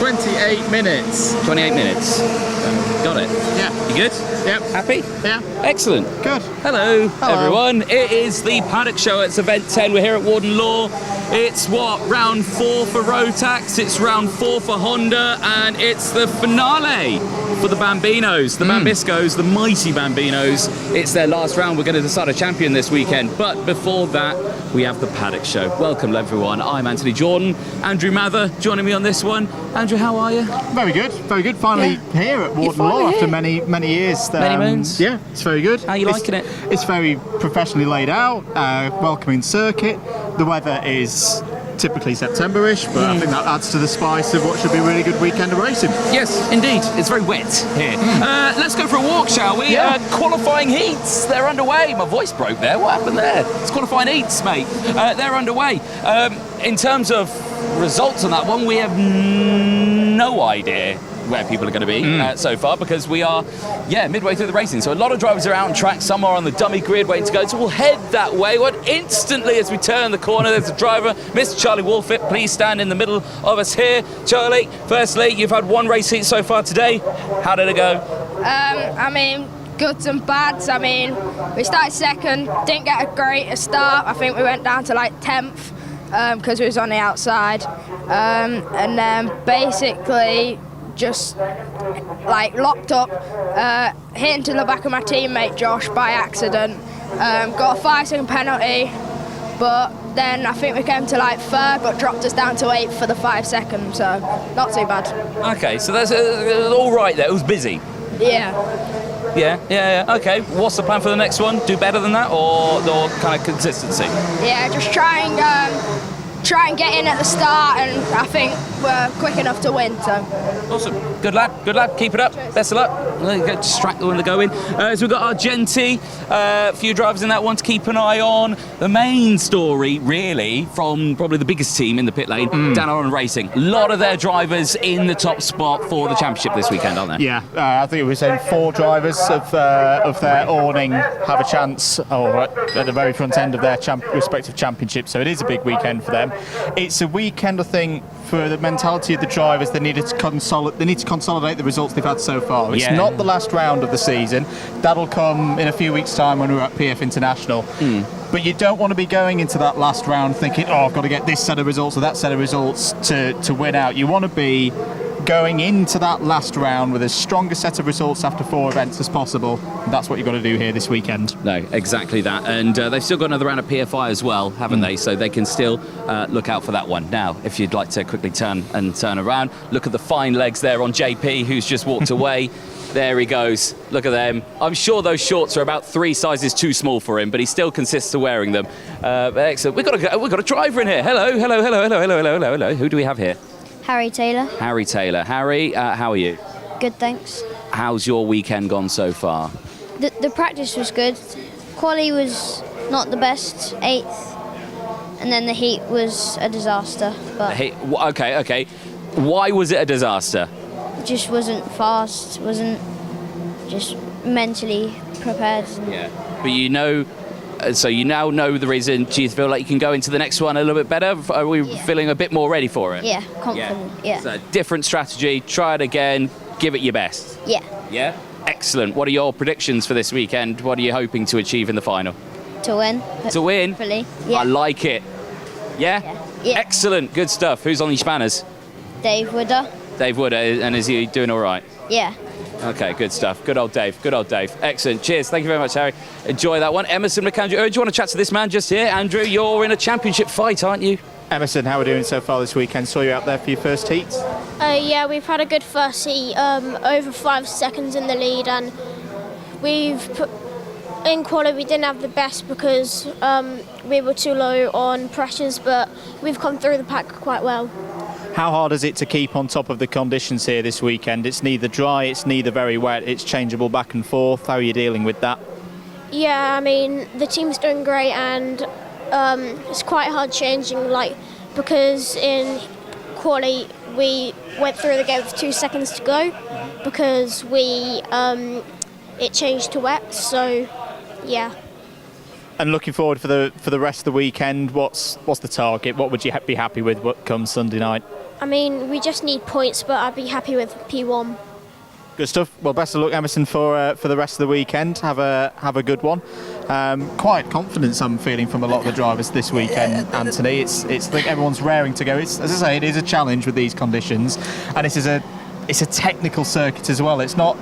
28 minutes. 28 minutes. Got it. Yeah. You good? Yep. Happy? Yeah. Excellent. Good. Hello, Hello, everyone. It is the Paddock Show. It's event 10. We're here at Warden Law. It's round 4 for Rotax, it's round 4 for Honda, and it's the finale for the Bambinos, the Bambiscos, the mighty Bambinos. It's their last round. We're going to decide a champion this weekend. But before that, we have the Paddock Show. Welcome, everyone. I'm Anthony Jordan. Andrew Mather joining me on this one. Andrew, how are you? Very good. Very good. Finally here at Warden Law after many years. Many moons. Yeah, it's very good. How are you liking it? It's very professionally laid out, welcoming circuit. The weather is typically September-ish, but I think that adds to the spice of what should be a really good weekend of racing. Yes, indeed. It's very wet here. Let's go for a walk, shall we? Yeah. Qualifying heats, they're underway. My voice broke there. What happened there? It's qualifying heats, mate. They're underway. In terms of results on that one, we have no idea where people are going to be so far, because we are, midway through the racing. So a lot of drivers are out on track. Some are on the dummy grid waiting to go. So we'll head that way. What instantly as we turn the corner, there's a driver, Mr. Charlie Wolfett. Please stand in the middle of us here. Charlie, firstly, you've had one race heat so far today. How did it go? I mean, goods and bads. I mean, we started second, didn't get a great start. I think we went down to like 10th because we was on the outside. And then basically just like locked up, hit into the back of my teammate Josh by accident. Got a 5-second penalty, but then I think we came to like 3rd, but dropped us down to 8th for the 5 seconds, so not too bad. Okay, so that's all right there. It was busy. Yeah. Yeah. Okay, what's the plan for the next one? Do better than that, or kind of consistency? Yeah, just try and get in at the start, and I think we're quick enough to win. So awesome. Good lad. Keep it up. Cheers. Best of luck. Get distracted when they go in. So we've got Argenti, a few drivers in that one to keep an eye on. The main story, really, from probably the biggest team in the pit lane, Danone Racing. A lot of their drivers in the top spot for the championship this weekend, aren't they? Yeah, I think it was 4 drivers of their awning have a chance at the very front end of their respective championships. So it is a big weekend for them. It's a weekend, I think, for the mentality of the drivers. They need to consolidate the results they've had so far. It's not the last round of the season. That'll come in a few weeks' time when we're at PF International. But you don't want to be going into that last round thinking, I've got to get this set of results or that set of results to win out. You want to be going into that last round with as strong a set of results after 4 events as possible. That's what you've got to do here this weekend. No, exactly that. And they've still got another round of PFI as well, haven't they? So they can still look out for that one. Now, if you'd like to quickly turn around, look at the fine legs there on JP, who's just walked away. There he goes. Look at them. I'm sure those shorts are about 3 sizes too small for him, but he still consists of wearing them. Excellent. We've got a driver in here. Hello. Who do we have here? Harry Taylor. Harry Taylor. Harry, how are you? Good, thanks. How's your weekend gone so far? The practice was good. Quali was not the best, 8th. And then the heat was a disaster. But Okay. Why was it a disaster? It just wasn't fast, wasn't just mentally prepared. Yeah. But so you now know the reason. Do you feel like you can go into the next one a little bit better? Are we feeling a bit more ready for it? Yeah, confident, yeah. So different strategy, try it again, give it your best. Yeah. Yeah? Excellent. What are your predictions for this weekend? What are you hoping to achieve in the final? To win. To win? Hopefully, yeah. I like it. Yeah? Yeah. Excellent. Good stuff. Who's on your spanners? Dave Wooder. Dave Wooder. And is he doing all right? Yeah. Okay, good stuff. Good old Dave. Excellent. Cheers. Thank you very much, Harry. Enjoy that one. Emerson McAndrew. Do you want to chat to this man just here? Andrew, you're in a championship fight, aren't you? Emerson, how are we doing so far this weekend? Saw you out there for your first heat. Yeah, we've had a good first heat, over 5 seconds in the lead, and in quali we didn't have the best because we were too low on pressures, but we've come through the pack quite well. How hard is it to keep on top of the conditions here this weekend? It's neither dry, it's neither very wet, it's changeable back and forth. How are you dealing with that? Yeah, I mean, the team's doing great, and it's quite hard changing, because in quali we went through the gate with 2 seconds to go because it changed to wet, so yeah. And looking forward for the rest of the weekend, what's the target? What would you be happy with what comes Sunday night? I mean, we just need points, but I'd be happy with P1. Good stuff. Well, best of luck, Emerson, for the rest of the weekend. Have a good one. Quite confidence I'm feeling from a lot of the drivers this weekend, Anthony. It's like everyone's raring to go. It's, as I say, it is a challenge with these conditions, and it's a technical circuit as well. It's not,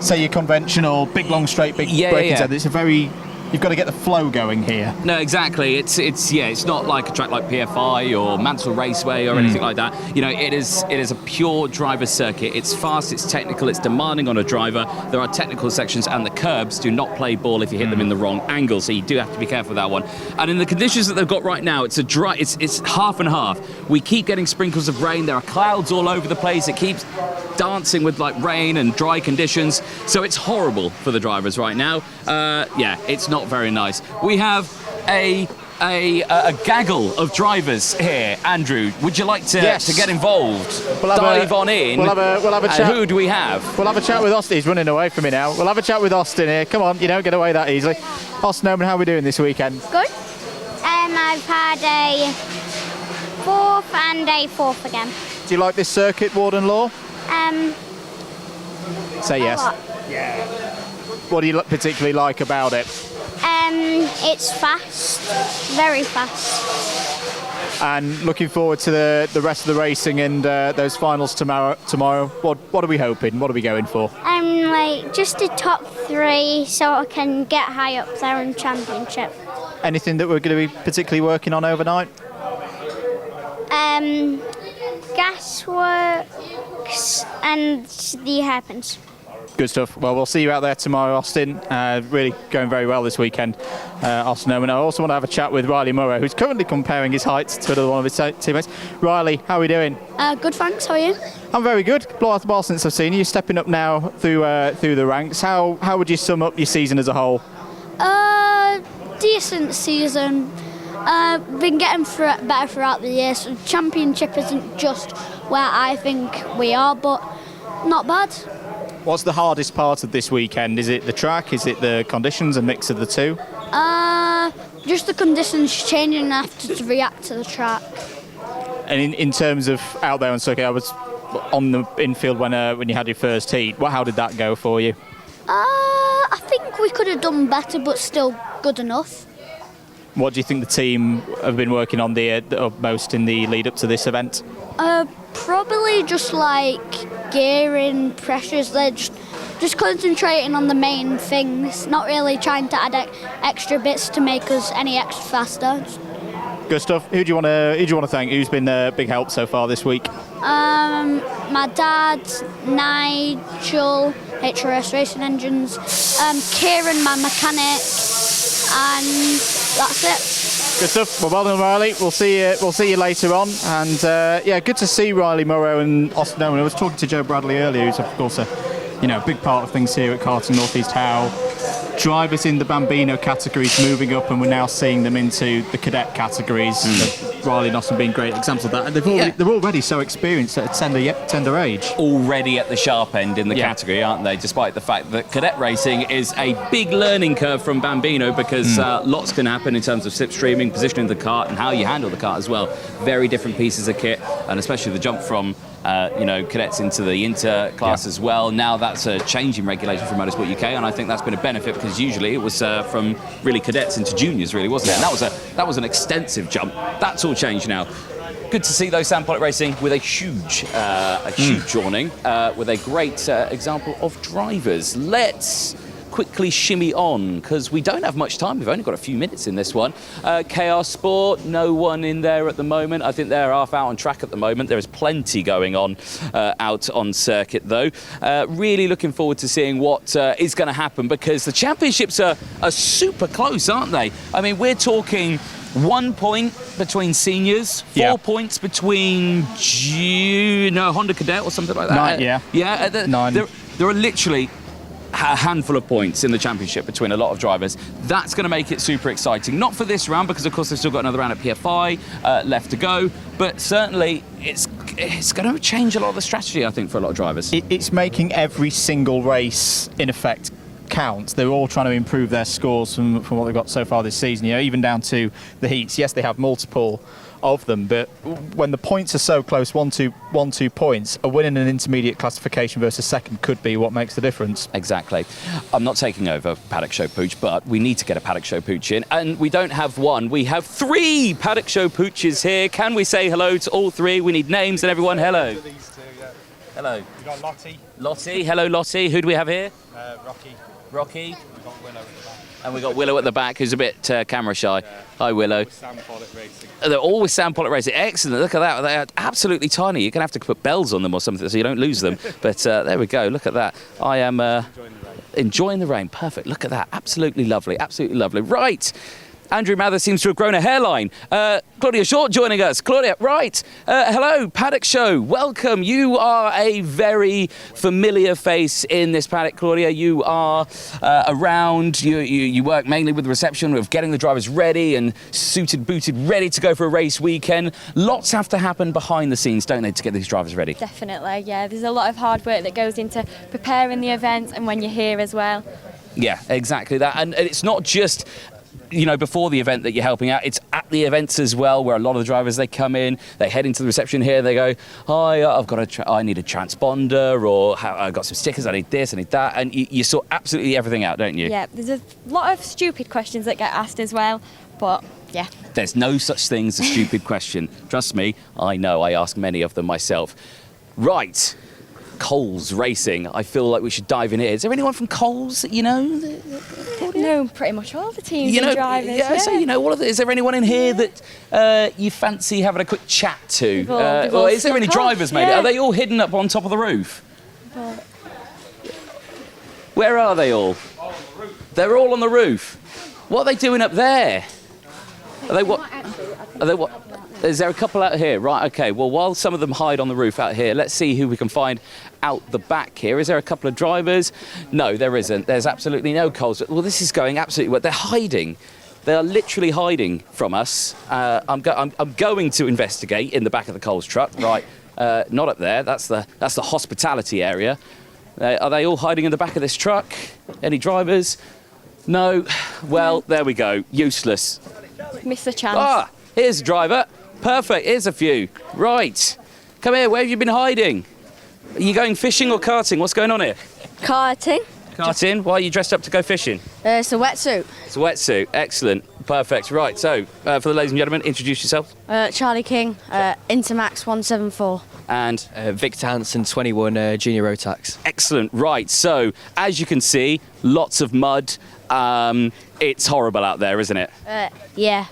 say, your conventional big long straight big braking zone. It's a very, you've got to get the flow going here. No, exactly. It's not like a track like PFI or Mansell Raceway or anything like that. You know, it is a pure driver circuit. It's fast, it's technical, it's demanding on a driver. There are technical sections, and the curbs do not play ball if you hit them in the wrong angle. So you do have to be careful with that one. And in the conditions that they've got right now, it's half and half. We keep getting sprinkles of rain. There are clouds all over the place. It keeps dancing with like rain and dry conditions. So it's horrible for the drivers right now. It's not very nice. We have a gaggle of drivers here. Andrew, would you like to get involved? Dive on in. We'll have a chat. Who do we have? We'll have a chat with Austin. He's running away from me now. We'll have a chat with Austin here. Come on, you don't get away that easily. Austin Oman, how are we doing this weekend? Good. I've had a 4th and a 4th again. Do you like this circuit, Warden Law? Say yes. Yeah. What do you particularly like about it? It's fast, very fast. And looking forward to the rest of the racing and those finals tomorrow. What are we hoping? What are we going for? Like just a top 3 so I can get high up there in championship. Anything that we're going to be particularly working on overnight? Gasworks and the hairpins. Good stuff. Well, we'll see you out there tomorrow, Austin. Really going very well this weekend, Austin Oman. I also want to have a chat with Riley Murrow, who's currently comparing his heights to another one of his teammates. Riley, how are we doing? Good, thanks. How are you? I'm very good. While since I've seen you, stepping up now through the ranks. How would you sum up your season as a whole? Decent season. Been getting better throughout the year. So championship isn't just where I think we are, but not bad. What's the hardest part of this weekend? Is it the track? Is it the conditions? A mix of the two? Just the conditions changing and have to react to the track. And in terms of out there on circuit, I was on the infield when you had your first heat. How did that go for you? I think we could have done better, but still good enough. What do you think the team have been working on the most in the lead up to this event? Probably just like gearing, pressures. They're just concentrating on the main things, not really trying to add extra bits to make us any extra faster. Good stuff. Who do you want to thank? Who's been a big help so far this week? My dad, Nigel, HRS Racing Engines, Kieran, my mechanic, and that's it. Good stuff. Well done, Riley. We'll see you later on. And good to see Riley Murrow and Austin Oman. I was talking to Joe Bradley earlier, who's of course a big part of things here at Kart in North East. How drivers in the Bambino categories moving up, and we're now seeing them into the cadet categories. Riley and Austin being great examples of that. And they're already so experienced at a tender age. Already at the sharp end in the category, aren't they? Despite the fact that cadet racing is a big learning curve from Bambino, because lots can happen in terms of slipstreaming, positioning the kart, and how you handle the kart as well. Very different pieces of kit, and especially the jump from cadets into the inter class as well. Now that's a change in regulation from Motorsport UK, and I think that's been a benefit, because usually it was from really cadets into juniors, really, wasn't it? And that was an extensive jump. That's all changed now. Good to see though Sam Paddock Racing with a huge awning, with a great example of drivers. Let's quickly shimmy on, because we don't have much time. We've only got a few minutes in this one. KR Sport, no one in there at the moment. I think they're half out on track at the moment. There is plenty going on out on circuit though. Really looking forward to seeing what is going to happen, because the championships are super close, aren't they? I mean, we're talking 1 point between seniors, 4 points between Honda Cadet or something like that. 9, 9. There are literally a handful of points in the championship between a lot of drivers. That's going to make it super exciting. Not for this round, because of course they've still got another round at PFI left to go, but certainly it's going to change a lot of the strategy, I think, for a lot of drivers. It's making every single race, in effect, counts, they're all trying to improve their scores from what they've got so far this season. You know, even down to the heats. Yes, they have multiple of them, but when the points are so close, 1-2 points, a win in an intermediate classification versus second could be what makes the difference. Exactly. I'm not taking over Paddock Show Pooch, but we need to get a Paddock Show Pooch in, and we don't have one, we have 3 Paddock Show Pooches here. Can we say hello to all 3? We need names and everyone. Hello. Hello. We've got Lottie. Lottie. Hello, Lottie. Who do we have here? Rocky. Rocky. We've got Willow at the back. And we've got Willow at the back, who's a bit camera shy. Yeah. Hi, Willow. Sam Pollock Racing. They're always Sam Pollock Racing. Excellent. Look at that. They're absolutely tiny. You're going to have to put bells on them or something so you don't lose them. But there we go. Look at that. I am enjoying the rain. Perfect. Look at that. Absolutely lovely. Absolutely lovely. Right. Andrew Mather seems to have grown a hairline. Claudia Short joining us. Claudia, right. Hello, Paddock Show. Welcome. You are a very familiar face in this paddock, Claudia. You are around. You work mainly with the reception of getting the drivers ready and suited, booted, ready to go for a race weekend. Lots have to happen behind the scenes, don't they, to get these drivers ready? Definitely, yeah. There's a lot of hard work that goes into preparing the events and when you're here as well. Yeah, exactly that. And it's not just, you know, before the event that you're helping out, it's at the events as well, where a lot of the drivers, they come in, they head into the reception here, they go, hi, I need a transponder, or I've got some stickers, I need this, I need that, and you sort absolutely everything out, don't you? Yeah, there's a lot of stupid questions that get asked as well, but yeah. There's no such thing as a stupid question. Trust me, I know, I ask many of them myself. Right. Coles Racing. I feel like we should dive in here. Is there anyone from Coles that you know? No, pretty much all the teams and drivers. Yeah, so you know all of it. Is there anyone in here that you fancy having a quick chat to? Or is there any drivers, mate? Yeah. Are they all hidden up on top of the roof? Where are they all? They're all on the roof. What are they doing up there? Are they what? Are they what? Is there a couple out here? Right, okay. Well, while some of them hide on the roof out here, let's see who we can find out the back here. Is there a couple of drivers? No, there isn't. There's absolutely no Coles. Well, this is going absolutely well. They're hiding. They are literally hiding from us. I'm going to investigate in the back of the Coles truck. Right, not up there. That's the hospitality area. Are they all hiding in the back of this truck? Any drivers? No. Well, there we go. Useless. Missed the chance. Ah, here's a driver. Perfect, here's a few. Right, come here, where have you been hiding? Are you going fishing or karting? What's going on here? Karting. Karting? Why are you dressed up to go fishing? It's a wetsuit. It's a wetsuit, excellent, perfect. Right, so, for the ladies and gentlemen, introduce yourself. Charlie King, Intermax 174. And Victor Hansen, 21, Junior Road Tax. excellent, right, so, as you can see, lots of mud. It's horrible out there, isn't it? Yeah,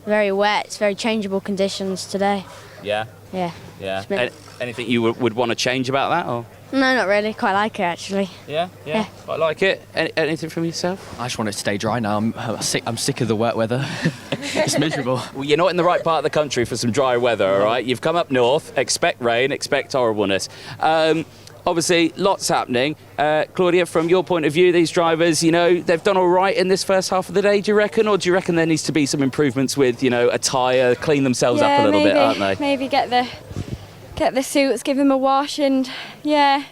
very wet. It's very changeable conditions today. Yeah? Yeah. Yeah. been- Anything you would want to change about that, or? No, not really. Quite like it, actually. Yeah? Yeah. Quite like it. Anything from yourself? I just want it to stay dry now. I'm sick of the wet weather. It's miserable. Well, you're not in the right part of the country for some dry weather, all right? You've come up north, expect rain, expect horribleness. Obviously, lots happening. Claudia, from your point of view, these drivers, you know, they've done all right in this first half of the day, do you reckon? Or do you reckon there needs to be some improvements with, you know, attire, clean themselves up a little bit, aren't they? Maybe get the suits, give them a wash, and yeah,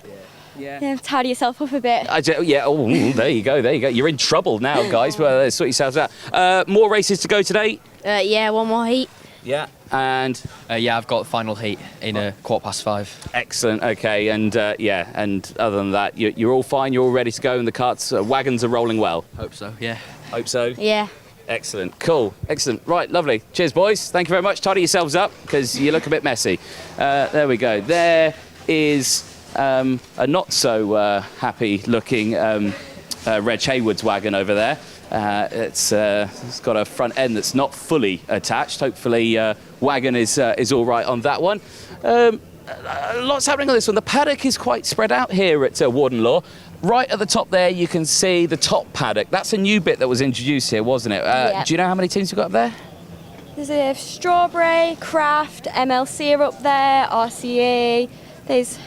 tidy yourself up a bit. There you go. You're in trouble now, guys. Well, sort yourselves out. More races to go today? Yeah, one more heat. Yeah. And Yeah, I've got the final heat in 5:15. excellent. Okay. And and other than that, you're all fine. You're all ready to go, and the carts, wagons are rolling well. Hope so, yeah. Hope so. Yeah. Excellent. Cool. Excellent. Right. Lovely. Cheers, boys. Thank you very much. Tidy yourselves up because you look a bit messy. There we go. There is a not so happy looking Reg Hayward's wagon over there. It's got a front end that's not fully attached. Hopefully wagon is all right on that one. Lots happening on this one. The paddock is quite spread out here at Warden Law. Right at the top there you can see the top paddock. That's a new bit that was introduced here, wasn't it? Yep. Do you know how many teams you've got up there? There's a Strawberry, Craft, MLC are up there, RCE. There's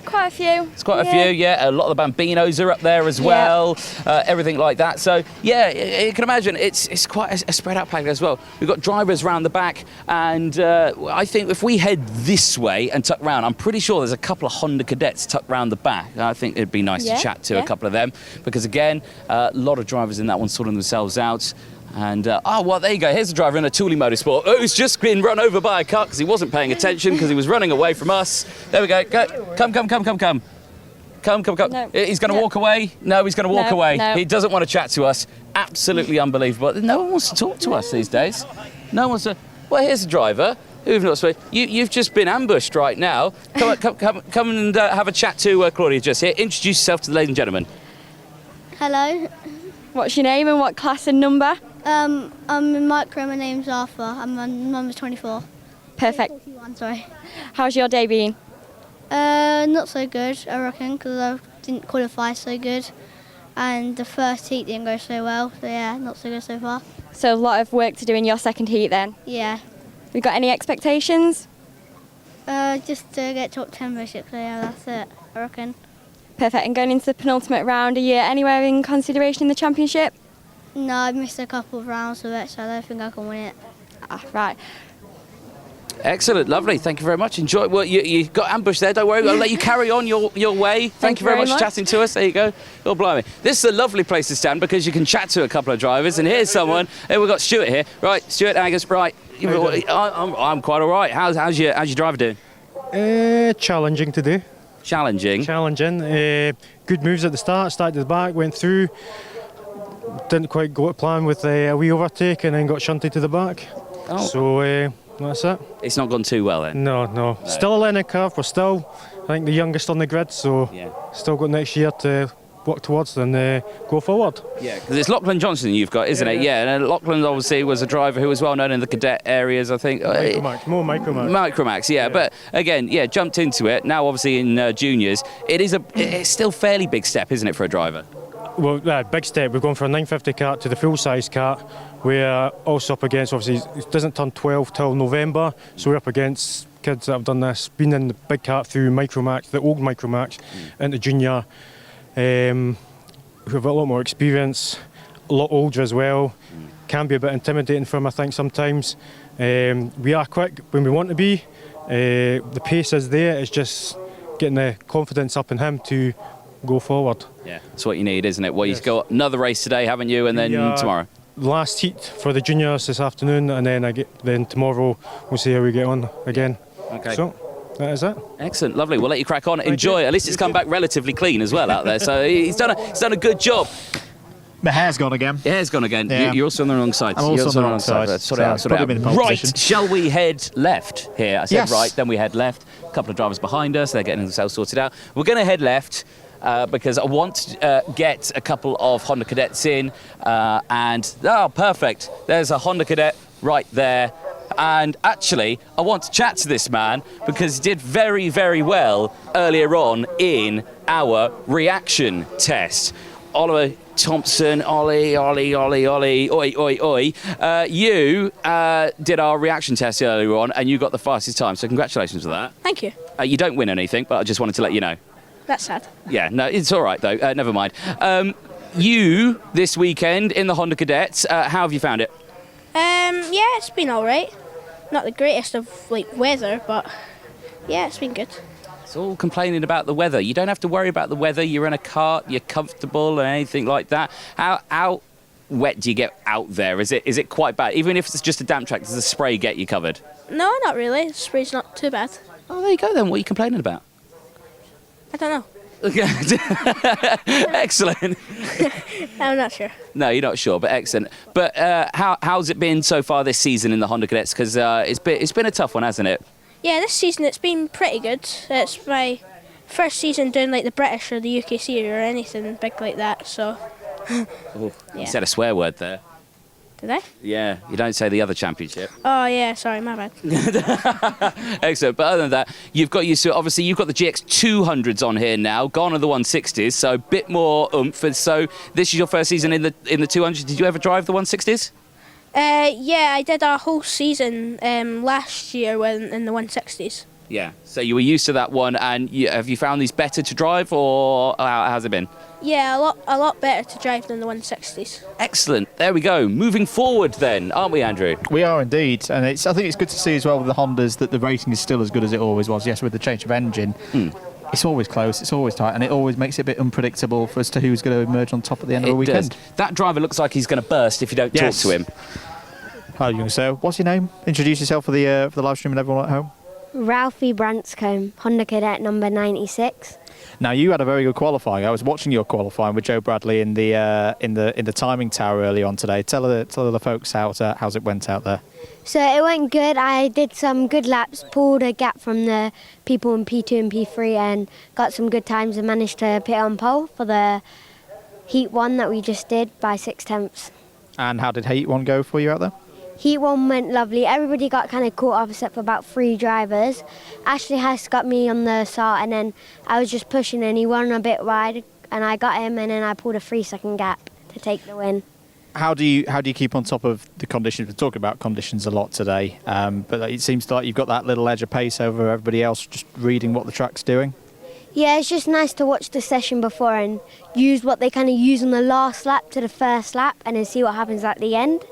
quite a few. It's quite a few, yeah. A lot of the Bambinos are up there as well, everything like that. So, yeah, you can imagine it's quite a spread out pack as well. We've got drivers round the back, and I think if we head this way and tuck round, I'm pretty sure there's a couple of Honda Cadets tucked round the back. I think it'd be nice to chat to a couple of them, because, again, a lot of drivers in that one sorting themselves out. And, well, there you go. Here's a driver in a Thule Motorsport who's just been run over by a car because he wasn't paying attention because he was running away from us. There we go. Come. No. He's going to walk away. No, he's going to walk away. No. He doesn't want to chat to us. Absolutely unbelievable. No one wants to talk to us these days. No one wants to... Well, here's a driver who've not spoken. You've just been ambushed right now. Come and have a chat to Claudia just here. Introduce yourself to the ladies and gentlemen. Hello. What's your name and what class and number? I'm in micro. My name's Arthur. I'm on number 24. Perfect. 41, sorry. How's your day been? Not so good, I reckon, because I didn't qualify so good, and the first heat didn't go so well. So yeah, not so good so far. So a lot of work to do in your second heat then? Yeah. We got any expectations? Just to get top 10 basically. So yeah, that's it, I reckon. Perfect. And going into the penultimate round, are you anywhere in consideration in the championship? No, I've missed a couple of rounds of it, so I don't think I can win it. Right. Excellent, lovely. Thank you very much. Enjoy. Well, you got ambushed there. Don't worry. I'll let you carry on your way. Thank you very much for chatting to us. There you go. Oh, blimey. This is a lovely place to stand because you can chat to a couple of drivers. And here's someone. Hey, we've got Stuart here. Right, Stuart Angus. Right. I'm quite all right. How's your driver doing? Challenging today. Challenging. Good moves at the start. Started at the back. Went through. Didn't quite go to plan with a wee overtake and then got shunted to the back. Oh. So that's it. It's not gone too well then? No. Still a learning curve. We're still, I think, the youngest on the grid, so still got next year to work towards and go forward. Yeah, because it's Lachlan Johnson you've got, isn't it? Yeah, and Lachlan obviously was a driver who was well known in the cadet areas, I think. Micromax, yeah. But again, jumped into it. Now obviously in juniors, it's still fairly big step, isn't it, for a driver? Well, big step. We've gone from a 950 kart to the full-size kart. We're also up against, obviously, it doesn't turn 12 till November, so we're up against kids that have done this, been in the big kart through Micromax, the old Micromax, into junior, who have a lot more experience, a lot older as well. Can be a bit intimidating for them, I think, sometimes. We are quick when we want to be. The pace is there, it's just getting the confidence up in him to go forward. Yeah, that's what you need, isn't it? Well, you've got another race today, haven't you? And then tomorrow? Last heat for the juniors this afternoon, and then tomorrow we'll see how we get on again. Okay. So that is it. Excellent, lovely. We'll let you crack on. Enjoy. At least it's come back relatively clean as well out there. So he's done a good job. My hair's gone again. Your hair's gone again. Yeah. You're also on the wrong side. I'm also on the wrong side. Sort it out. Right, shall we head left here? I said right, then we head left. A couple of drivers behind us, they're getting themselves sorted out. We're going to head left because I want to get a couple of Honda Cadets in. Perfect. There's a Honda Cadet right there. And actually, I want to chat to this man because he did very, very well earlier on in our reaction test. Oliver Thompson, Ollie, oi. You did our reaction test earlier on and you got the fastest time, so congratulations for that. Thank you. You don't win anything, but I just wanted to let you know. That's sad. Yeah, no, it's all right, though. Never mind. You, this weekend, in the Honda Cadets, how have you found it? Yeah, it's been all right. Not the greatest of, weather, but, yeah, it's been good. It's all complaining about the weather. You don't have to worry about the weather. You're in a kart, you're comfortable and anything like that. How wet do you get out there? Is it quite bad? Even if it's just a damp track, does the spray get you covered? No, not really. The spray's not too bad. Oh, there you go then. What are you complaining about? I don't know. Excellent. I'm not sure. No, you're not sure, but excellent. But how's it been so far this season in the Honda Cadets? Because it's been a tough one, hasn't it? Yeah, this season it's been pretty good. It's my first season doing the British or the UKC or anything big like that, so... You said a swear word there. Did I? Yeah, you don't say the other championship. Oh yeah, sorry, my bad. Excellent, but other than that, you've got the GX 200s on here now, gone are the 160s, so a bit more oomph. And so this is your first season in the 200s. Did you ever drive the 160s? Yeah, I did a whole season last year in the 160s. Yeah. So you were used to that one, and have you found these better to drive, or how's it been? Yeah, a lot better to drive than the 160s. Excellent. There we go. Moving forward then, aren't we, Andrew? We are indeed, and I think it's good to see as well with the Hondas that the racing is still as good as it always was. Yes, with the change of engine, it's always close, it's always tight, and it always makes it a bit unpredictable as to who's going to emerge on top at the end of the weekend. Does. That driver looks like he's going to burst if you don't talk to him. How are you going to say? What's your name? Introduce yourself for the live stream and everyone at home. Ralphie Branscombe, Honda Cadet number 96. Now you had a very good qualifying. I was watching your qualifying with Joe Bradley in the timing tower early on today. Tell the folks how's it went out there. So it went good. I did some good laps, pulled a gap from the people in P2 and P3 and got some good times and managed to pit on pole for the Heat 1 that we just did by 6/10. And how did Heat 1 go for you out there? Heat 1 went lovely. Everybody got kind of caught up except for about 3 drivers. Ashley Hess got me on the start and then I was just pushing and he won a bit wide and I got him and then I pulled a 3-second gap to take the win. How do you keep on top of the conditions? We're talking about conditions a lot today, but it seems like you've got that little edge of pace over everybody else, just reading what the track's doing. Yeah, it's just nice to watch the session before and use what they kind of use on the last lap to the first lap and then see what happens at the end.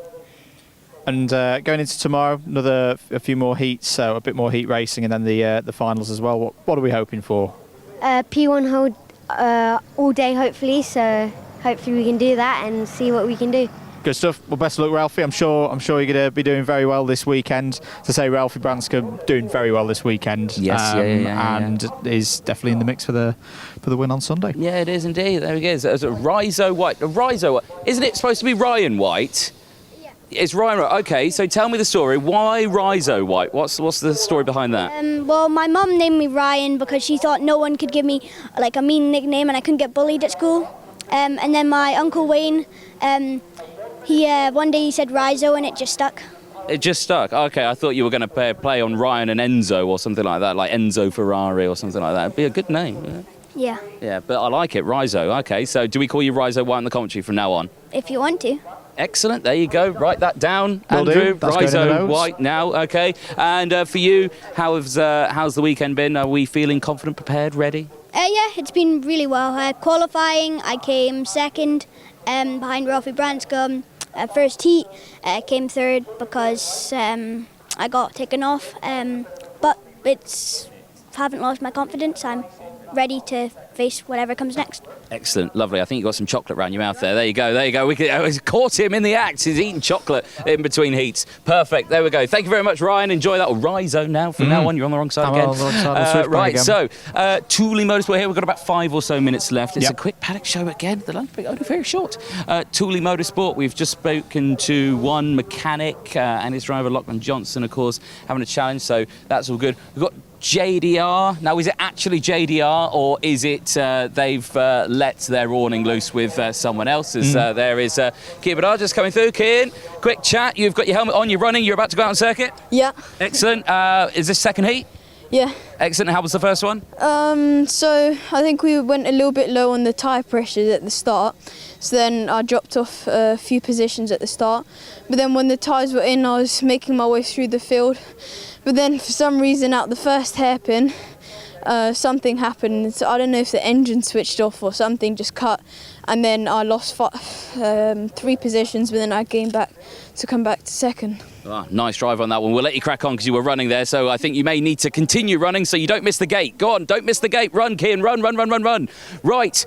And going into tomorrow, a few more heats, so a bit more heat racing, and then the finals as well. What are we hoping for? P1 hold all day, hopefully. So hopefully we can do that and see what we can do. Good stuff. Well, best of luck, Ralphie. I'm sure you're going to be doing very well this weekend. To say Ralphie Branscombe doing very well this weekend. Yes, and is definitely in the mix for the win on Sunday. Yeah, it is indeed. There he is. It's a Rizo White. Isn't it supposed to be Ryan White? It's Ryan. Okay, so tell me the story. Why Rizo White? What's the story behind that? Well, my mum named me Ryan because she thought no one could give me like a mean nickname and I couldn't get bullied at school. And then my uncle Wayne, he one day he said Rizo and it just stuck. It just stuck. Okay, I thought you were going to play on Ryan and Enzo or something like that, like Enzo Ferrari or something like that. It'd be a good name. Yeah. Yeah, but I like it, Rizo. Okay, so do we call you Rizo White in the commentary from now on? If you want to. Excellent. There you go. Write that down, Will Andrew. Rizo White now. Okay. And for you, how's the weekend been? Are we feeling confident, prepared, ready? Yeah, it's been really well. Qualifying, I came second behind Ralphie Branscombe. First heat, came third because I got taken off. But haven't lost my confidence. I'm ready to face whatever comes next. Excellent, lovely. I think you got some chocolate around your mouth there. There you go. We caught him in the act. He's eating chocolate in between heats. Perfect. There we go. Thank you very much, Ryan. Enjoy that. Or Rizo now. From now on, you're on the wrong side again. On the wrong side. Right. So, Thule Motorsport here. We've got about 5 or so minutes left. It's a quick paddock show again. The lunch break only very short. Thule Motorsport. We've just spoken to one mechanic and his driver Lachlan Johnson, of course, having a challenge. So that's all good. We've got JDR. Now, is it actually JDR or is it they've let their awning loose with someone else's? There is Kian Bedard just coming through. Kian, quick chat. You've got your helmet on. You're running. You're about to go out on circuit? Yeah. Excellent. Is this second heat? Yeah. Excellent. How was the first one? So I think we went a little bit low on the tyre pressure at the start. So then I dropped off a few positions at the start. But then when the tyres were in, I was making my way through the field. But then for some reason out the first hairpin, something happened. So I don't know if the engine switched off or something just cut. And then I lost 3 positions, but then I came back to come back to second. Nice drive on that one. We'll let you crack on because you were running there, so I think you may need to continue running so you don't miss the gate. Go on, don't miss the gate. Run, Kian, run. Right,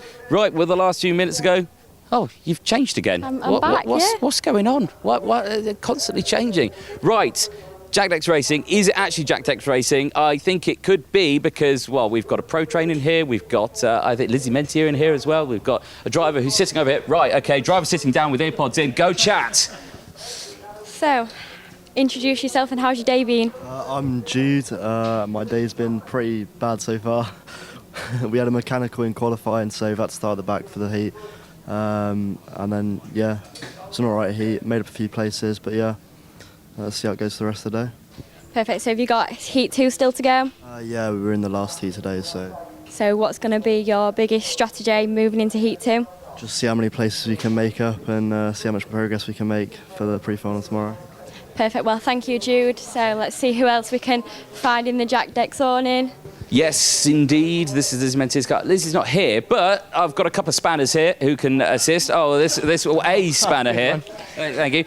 with the last few minutes ago. Oh, you've changed again. I'm back, what's going on? What they're constantly changing. Right. Jack Dex Racing. Is it actually Jack Dex Racing? I think it could be because, well, we've got a pro train in here. We've got, I think, Lizzie Mentier in here as well. We've got a driver who's sitting over here. Right, okay, driver sitting down with earpods in. Go chat. So, introduce yourself and how's your day been? I'm Jude. My day's been pretty bad so far. We had a mechanical in qualifying, so we've had to start at the back for the heat. And then, yeah, it's an alright heat. Made up a few places, but yeah. Let's see how it goes for the rest of the day. Perfect. So have you got Heat 2 still to go? Yeah, we were in the last heat today, so... So what's going to be your biggest strategy moving into Heat 2? Just see how many places we can make up and see how much progress we can make for the pre-final tomorrow. Perfect. Well, thank you, Jude. So let's see who else we can find in the Jack Dex awning. Yes, indeed. This is Lizzie's car. Lizzie's not here, but I've got a couple of spanners here who can assist. Oh, this a spanner here. Thank you.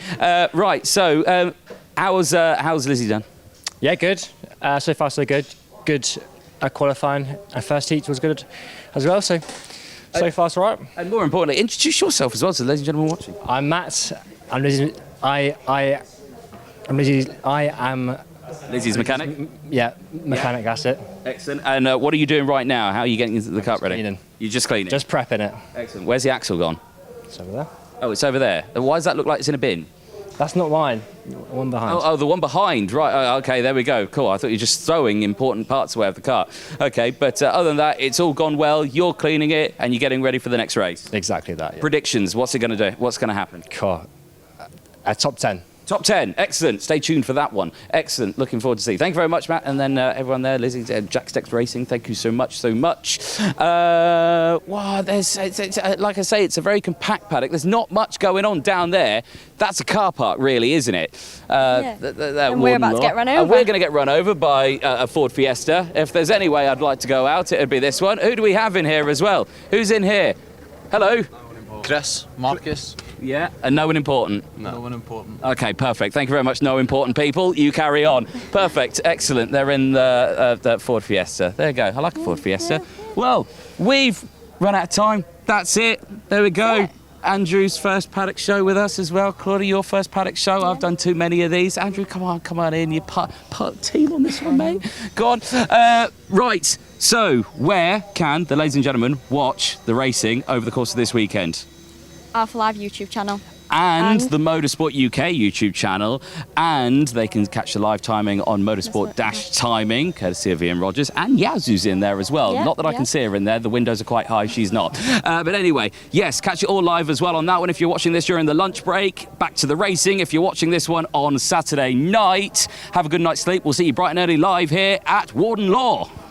Right. So, how's Lizzie done? Yeah, good. So far, so good. Good qualifying. Our first heat was good as well. So far, so right. And more importantly, introduce yourself as well to the ladies and gentlemen watching. I'm Matt. I'm Lizzie. I'm Lizzie. I am Lizzie's mechanic. Yeah, mechanic. That's it. Excellent. And what are you doing right now? How are you getting the kart ready? Cleaning. You're just cleaning. Just prepping it. Excellent. Where's the axle gone? It's over there. Oh, it's over there. Why does that look like it's in a bin? That's not mine. The one behind. Oh, the one behind. Right. Oh, okay, there we go. Cool. I thought you were just throwing important parts away of the car. Okay, but other than that, it's all gone well. You're cleaning it and you're getting ready for the next race. Exactly that. Yeah. Predictions. What's it going to do? What's going to happen? Car. Top 10. Top 10. Excellent. Stay tuned for that one. Excellent. Looking forward to see. Thank you very much, Matt. And then everyone there, Lizzie, Jack Dex Racing, thank you so much. Wow, like I say, it's a very compact paddock. There's not much going on down there. That's a car park, really, isn't it? Yeah. And we're about to get run over. And we're going to get run over by a Ford Fiesta. If there's any way I'd like to go out, it'd be this one. Who do we have in here as well? Who's in here? Hello? Chris, Marcus. Yeah, and no one important? No one important. Okay, perfect. Thank you very much, no important people. You carry on. Perfect, excellent. They're in the Ford Fiesta. There you go, I like a Ford Fiesta. Well, we've run out of time. That's it. There we go. Andrew's first paddock show with us as well. Claudia, your first paddock show. I've done too many of these. Andrew, come on in. You're part team on this one, mate. Go on. Right, so where can the ladies and gentlemen watch the racing over the course of this weekend? Alpha Live YouTube channel. And the Motorsport UK YouTube channel, and they can catch the live timing on Motorsport Timing, courtesy of Ian Rogers, and Yazoo's in there as well. Yeah, not that I can see her in there, the windows are quite high, she's not. But anyway, yes, catch it all live as well on that one if you're watching this during the lunch break. Back to the racing if you're watching this one on Saturday night. Have a good night's sleep. We'll see you bright and early live here at Warden Law.